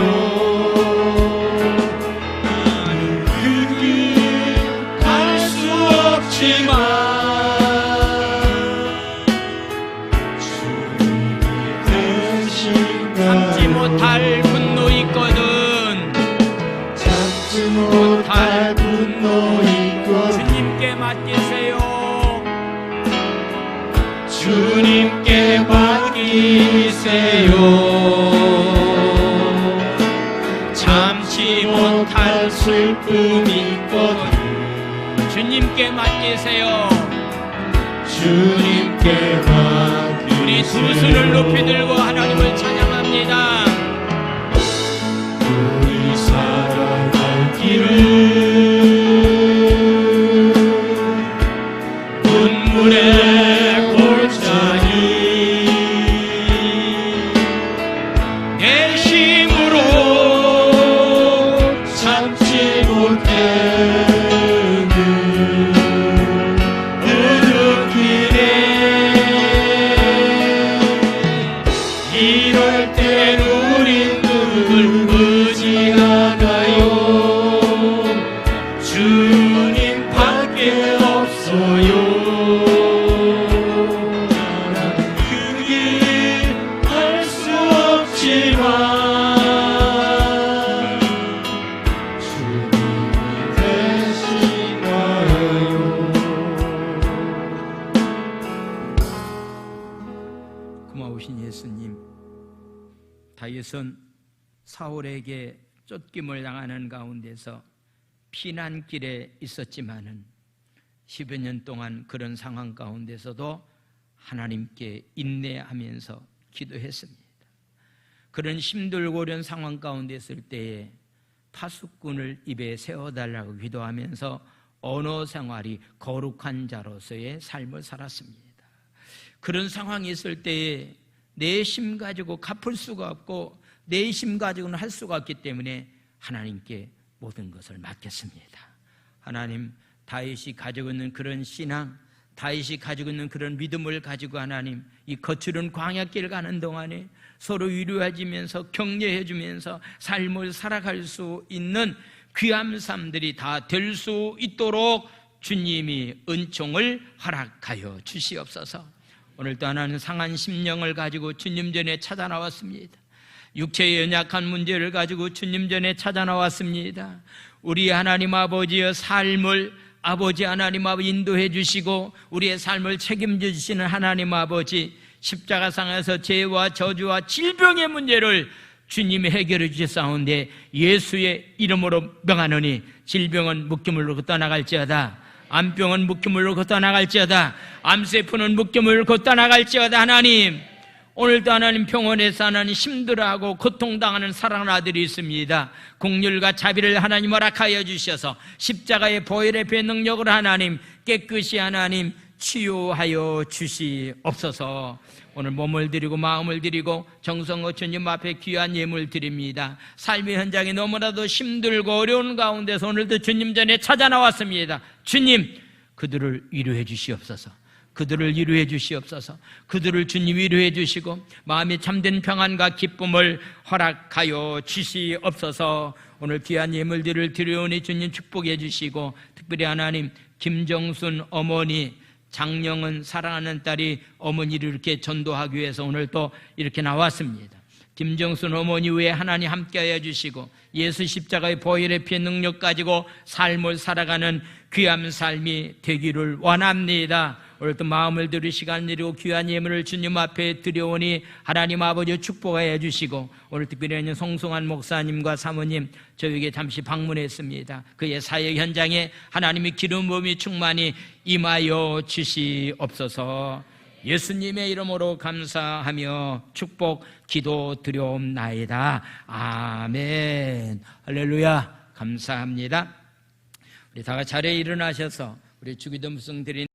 그 길 갈 수 없지만 주님이 되신가요? 참지 못할 분노 있거든. 참지 못할 분노 있거든. 주님께 맡기세요. 주님께 맡기세요. 참지 못할 슬픔이 있거든. 주님께 맡기세요. 주님께 맡기세요. 우리 두 손을 높이 들고 하나님을 찬양합니다. 우리 살아갈 길을 눈물의 골짜기 내 힘으로 참지 못해는 흐르기네. 이럴 땐 우린 늘 의지 않아요. 주님밖에 없어요. 그 길 할 수 없지만 주님이 되시나요? 고마우신 예수님, 다윗은 사울에게 쫓김을 당하는 가운데서 피난길에 있었지만은 10여 년 동안 그런 상황 가운데서도 하나님께 인내하면서 기도했습니다. 그런 힘들고 어려운 상황 가운데 있을 때에 파수꾼을 입에 세워달라고 기도하면서 언어 생활이 거룩한 자로서의 삶을 살았습니다. 그런 상황이 있을 때에 내 힘 가지고 갚을 수가 없고 내 힘 가지고는 할 수가 없기 때문에 하나님께 모든 것을 맡겼습니다. 하나님, 다윗이 가지고 있는 그런 신앙, 다윗이 가지고 있는 그런 믿음을 가지고 하나님, 이 거칠은 광야길 가는 동안에 서로 위로해주면서 격려해주면서 삶을 살아갈 수 있는 귀한 삶들이 다 될 수 있도록 주님이 은총을 허락하여 주시옵소서. 오늘도 하나는 상한 심령을 가지고 주님 전에 찾아 나왔습니다. 육체의 연약한 문제를 가지고 주님 전에 찾아 나왔습니다. 우리 하나님 아버지의 삶을 아버지 하나님 아버지 인도해 주시고 우리의 삶을 책임져 주시는 하나님 아버지, 십자가상에서 죄와 저주와 질병의 문제를 주님이 해결해 주셨사온데 예수의 이름으로 명하노니 질병은 묶임으로 떠나갈지어다, 암병은 묶임으로 떠나갈지어다, 암세포는 묶임으로 떠나갈지어다. 하나님, 오늘도 하나님 병원에서 하나님 힘들어하고 고통당하는 사랑하는 아들이 있습니다. 공률과 자비를 하나님 허락하여 주셔서 십자가의 보혈의 배 능력으로 하나님 깨끗이 하나님 치유하여 주시옵소서. 오늘 몸을 드리고 마음을 드리고 정성호 주님 앞에 귀한 예물 드립니다. 삶의 현장이 너무나도 힘들고 어려운 가운데서 오늘도 주님 전에 찾아 나왔습니다. 주님, 그들을 위로해 주시옵소서. 그들을 위로해 주시옵소서. 그들을 주님 위로해 주시고 마음이 참된 평안과 기쁨을 허락하여 주시옵소서. 오늘 귀한 예물들을 드려오니 주님 축복해 주시고 특별히 하나님 김정순 어머니 장영은 사랑하는 딸이 어머니를 이렇게 전도하기 위해서 오늘 또 이렇게 나왔습니다. 김정순 어머니 외에 하나님 함께하여 주시고 예수 십자가의 보혈의 피의 능력 가지고 삶을 살아가는 귀한 삶이 되기를 원합니다. 오늘도 마음을 들을 시간을 드리고 귀한 예물을 주님 앞에 드려오니 하나님 아버지 축복하여 주시고 오늘 특별히 있는 송송한 목사님과 사모님 저에게 잠시 방문했습니다. 그의 사역 현장에 하나님의 기름 부음이 충만히 임하여 주시옵소서. 예수님의 이름으로 감사하며 축복 기도 드려옵나이다. 아멘. 할렐루야. 감사합니다. 우리 다 같이 자리에 일어나셔서 우리 주기도 묵상 드린